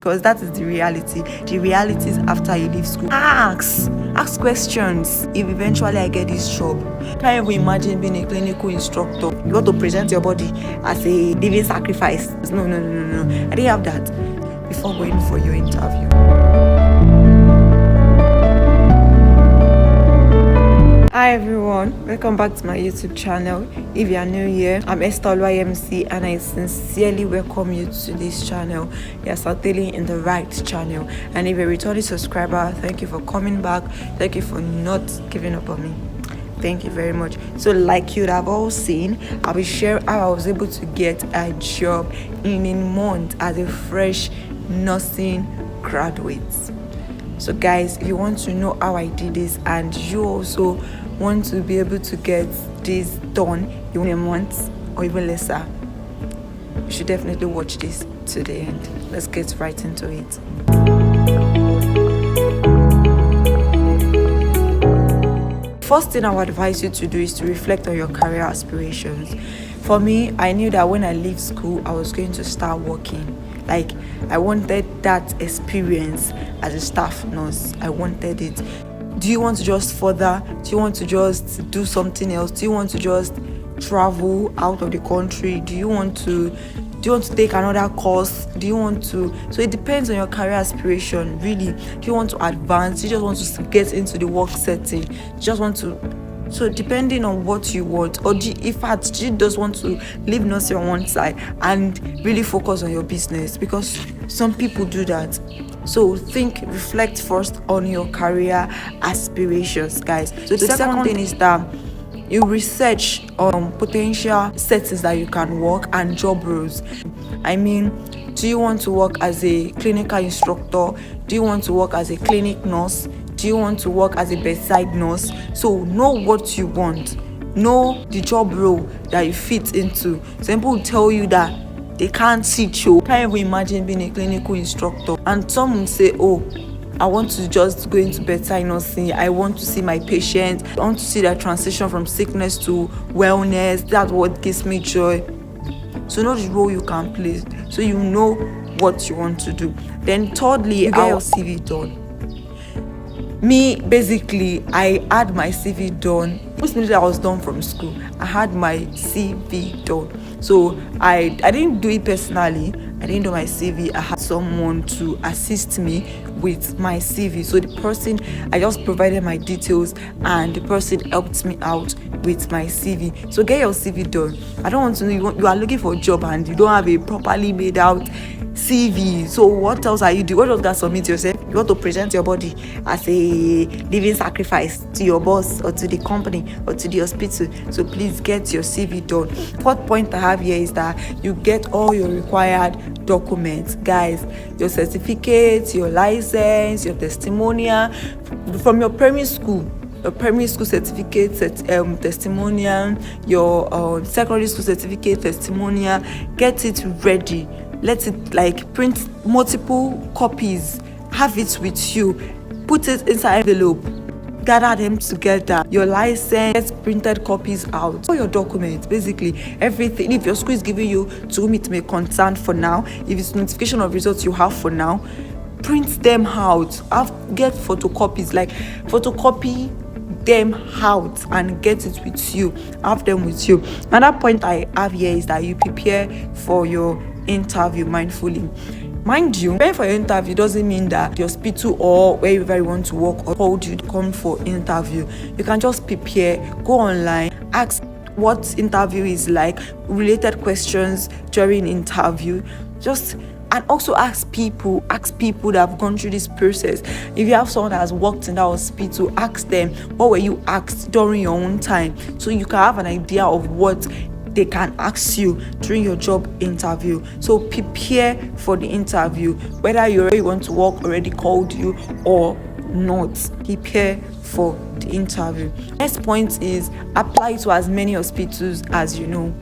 because that is the reality. The reality is after you leave school, ask questions. If eventually I get this job, can't even imagine being a clinical instructor. You got to present your body as a living sacrifice. No. I didn't have that before going for your interview. Hi everyone, welcome back to my YouTube channel. If you are new here, I'm hiiiii and I sincerely welcome you to this channel. You are certainly in the right channel, and if you're a returning subscriber, thank you for coming back. Thank you for not giving up on me. Thank you very much. So like you'd have all seen, I will share how I was able to get a job in a month as a fresh nursing graduate. So guys, if you want to know how I did this and you also want to be able to get this done in a month or even lesser, you should definitely watch this to the end. Let's get right into it. First thing I would advise you to do is to reflect on your career aspirations. For me, I knew that when I leave school, I was going to start working. Like, I wanted that experience as a staff nurse. I wanted it. Do you want to just further? Do you want to just do something else? Do you want to just travel out of the country? Do you want to take another course? Do you want to? So it depends on your career aspiration, really. Do you want to advance? Do you just want to get into the work setting? Do you just want to? So depending on what you want, or in fact, you just want to leave nursing on one side and really focus on your business, because some people do that. So reflect first on your career aspirations, guys. So the second thing is that you research on potential settings that you can work and job roles. I mean, do you want to work as a clinical instructor? Do you want to work as a clinic nurse? Do you want to work as a bedside nurse? So know what you want. Know the job role that you fit into. Some people will tell you that they can't teach you. Can't even imagine being a clinical instructor. And some will say, oh, I want to just go into bedside nursing. I want to see my patients. I want to see their transition from sickness to wellness. That's what gives me joy. So know the role you can play, so you know what you want to do. Then thirdly, you get your CV done. Me, basically, I had my CV done. Most immediately I was done from school, I had my CV done. So I didn't do it personally. I didn't do my CV. I had someone to assist me with my CV. So the person, I just provided my details and the person helped me out with my CV. So get your CV done. I don't want to know you are looking for a job and you don't have a properly made out CV. So what else are you doing? What else got to submit yourself? You want to present your body as a living sacrifice to your boss or to the company or to the hospital. So please get your CV done. Fourth point I have here is that you get all your required documents, guys. Your certificates, your license, your testimonial from your primary school. Your primary school certificate, testimonial, your secondary school certificate, testimonial. Get it ready. Let it print multiple copies. Have it with you. Put it inside envelope. Gather them together. Your license, printed copies out. All your documents, basically everything. If your school is giving you to whom it may concern for now, if it's notification of results you have for now, print them out. Get photocopies. Photocopy them out and get it with you. Have them with you. Another point I have here is that you prepare for your interview mindfully. Mind you, preparing for your interview doesn't mean that the hospital or wherever you want to work or called you to come for interview. You can just prepare, go online, ask what interview is like, related questions during interview, and also ask people that have gone through this process. If you have someone that has worked in that hospital, ask them what were you asked during your own time, so you can have an idea of what they can ask you during your job interview. So prepare for the interview, whether you already want to work already called you or not. Prepare for the interview. Next point is apply to as many hospitals as you know.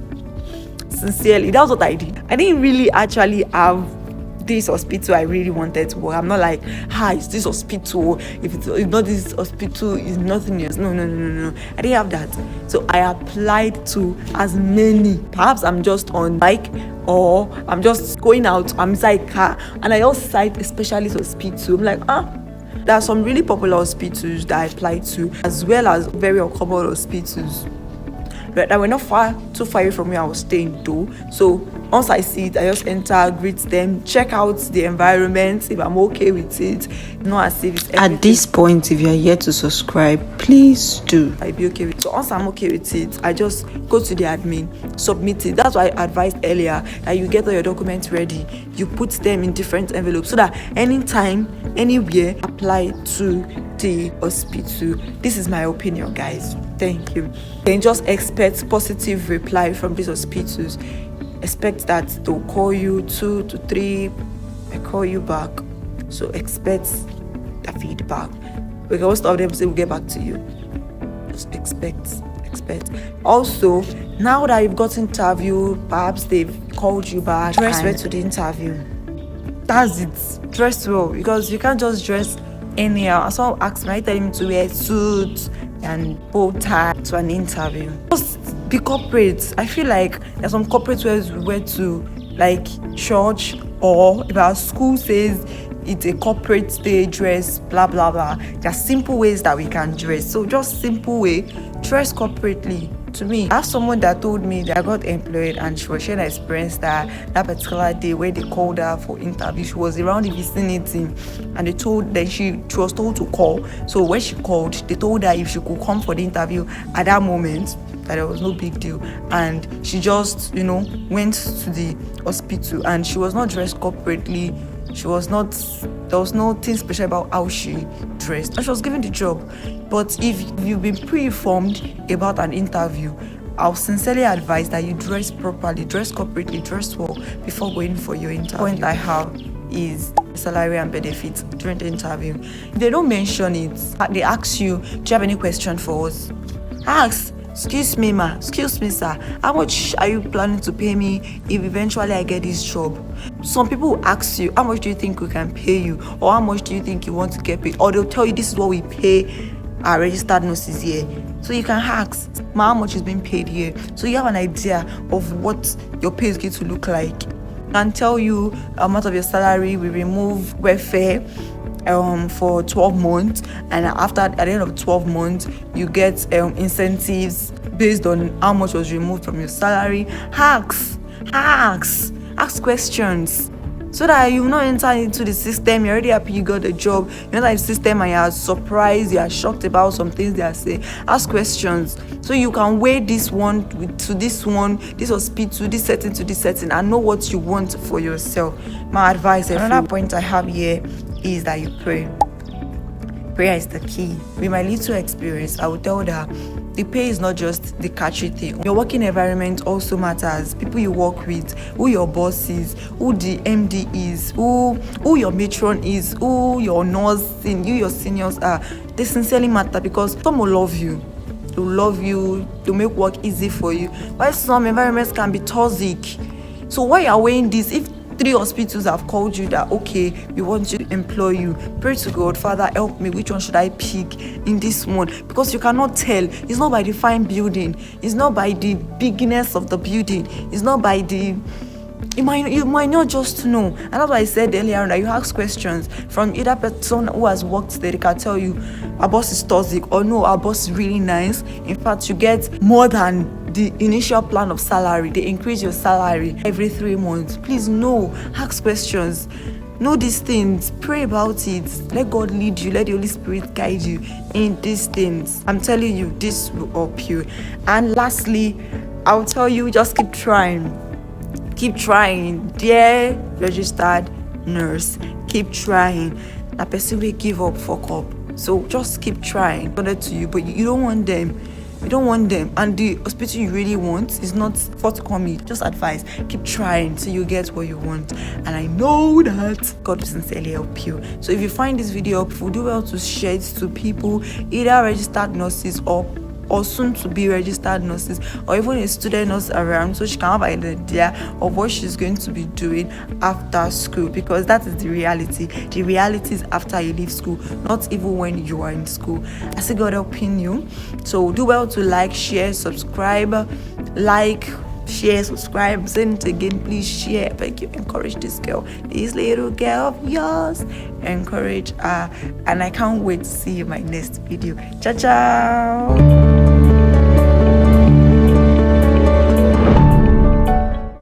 Sincerely, that's what I did. I didn't really actually have this hospital I really wanted to work. I'm not like, it's this hospital. If not this hospital, it's nothing else. No. I didn't have that. So I applied to as many. Perhaps I'm just on bike, or I'm just going out, I'm inside car, and I just cite specialist hospital. I'm like, there are some really popular hospitals that I applied to, as well as very uncommon hospitals that were not too far away from where I was staying though. So once I see it, I just enter, greet them, check out the environment, if I'm okay with it. Not as if it's everything. At this point, if you are yet to subscribe, please do. I'll be okay with it. So once I'm okay with it, I just go to the admin, submit it. That's why I advised earlier that you get all your documents ready, you put them in different envelopes so that anytime, anywhere, apply to the hospital. This is my opinion, guys. Thank you. Then just expect positive reply from these hospitals. Expect that they'll call you 2 to 3, they call you back. So expect the feedback. Because most of them say we'll get back to you. Just expect. Also, now that you've got interview, perhaps they've called you back, dress well to the interview. That's it. Dress well, because you can't just dress anyhow. Someone asked me, are you telling me to wear suits and bow tie to an interview? Just be corporate. I feel like there's some corporate wears we wear to like church, or if our school says it's a corporate day dress, blah blah blah. There are simple ways that we can dress. So just simple way, dress corporately. To me, I have someone that told me that I got employed and she was sharing an experience that particular day where they called her for interview. She was around the vicinity and they told that she was told to call. So when she called, they told her if she could come for the interview at that moment, that there was no big deal. And she just, went to the hospital and she was not dressed corporately. There was nothing special about how she dressed, and she was given the job. But if you've been pre-informed about an interview, I'll sincerely advise that you dress properly, dress corporately, dress well before going for your interview. The point I have is salary and benefits during the interview. If they don't mention it, they ask you, do you have any question for us? Ask, excuse me ma, excuse me sir, how much are you planning to pay me if eventually I get this job? Some people will ask you, how much do you think we can pay you, or how much do you think you want to get paid, or they'll tell you this is what we pay our registered nurses here. So you can ask, ma, how much is being paid here, so you have an idea of what your pay is going to look like. Can tell you amount of your salary. We remove welfare for 12 months, and at the end of 12 months you get incentives based on how much was removed from your salary. Ask questions so that you will not enter into the system. You're already happy you got the job, you enter the system and you are surprised, you are shocked about some things they are saying. Ask questions so you can weigh this one to this one, this hospital, this setting to this setting, and know what you want for yourself. My advice, another point I have here, is that you pray. Prayer is the key. With my little experience, I would tell that the pay is not just the catchy thing. Your working environment also matters. People you work with, who your boss is, who the MD is, who your matron is, who your nurse and you, your seniors are. They sincerely matter, because some will love you. They'll love you, they'll make work easy for you. While some environments can be toxic. So while you're weighing this, if 3 hospitals have called you that, okay, we want to employ you, pray to God, Father, help me, which one should I pick in this one? Because you cannot tell. It's not by the fine building, it's not by the bigness of the building, it's not by the... You might not just know. And that's why I said earlier that you ask questions from either person who has worked there. They can tell you our boss is toxic, or no, our boss is really nice. In fact, you get more than the initial plan of salary. They increase your salary every 3 months. Please know, ask questions, know these things, pray about it, let God lead you, let the Holy Spirit guide you in these things. I'm telling you, this will help you. And lastly, I'll tell you, just keep trying. Keep trying, dear registered nurse. Keep trying. That person will give up, fuck up. So just keep trying. Honor to you, but you don't want them. You don't want them. And the hospital you really want is not forthcoming. Just advice. Keep trying till you get what you want. And I know that God will sincerely help you. So if you find this video helpful, do well to share it to people, either registered nurses or or soon to be registered nurses, or even a student nurse around, so she can have an idea of what she's going to be doing after school, because that is the reality. The reality is after you leave school, not even when you are in school. I see God helping you. So do well to like, share, subscribe, share, subscribe, send it again, please share. Thank you. Encourage this girl, this little girl of yours. Encourage her, and I can't wait to see you in my next video. Ciao, ciao.